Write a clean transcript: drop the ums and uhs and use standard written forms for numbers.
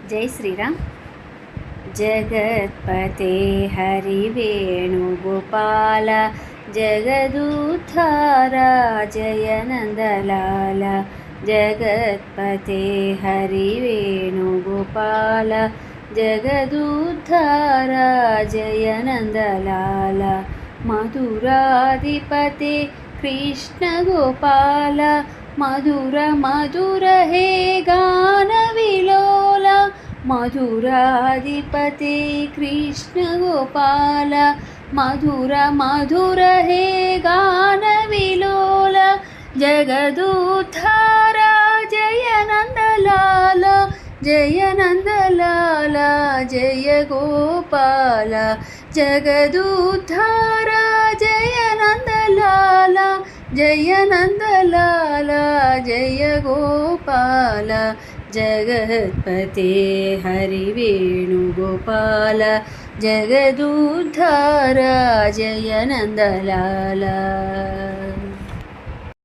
जय श्रीराम. जगत्पते हरिवेणुगोपाल जगदुद्धारा जय नन्दलाल. जगत्पते हरिवेणुगोपाल जगदुद्धारा जय नन्दलाल. मधुराधिपते कृष्णगोपाल मधुर मधुर हे गानविलोल. मधुराधिपते कृष्णगोपाल मधुर मधुर हे गानविलोल. जगदुद्धारा जय नन्दलाल जय नन्दलाल जय गोपाल. जगदुद्धारा जय नन्दलाल जय नन्दलाल जय गोपाल. जगत्पते हरिवेणुगोपाल जगदुद्धारा जय नन्दलाल.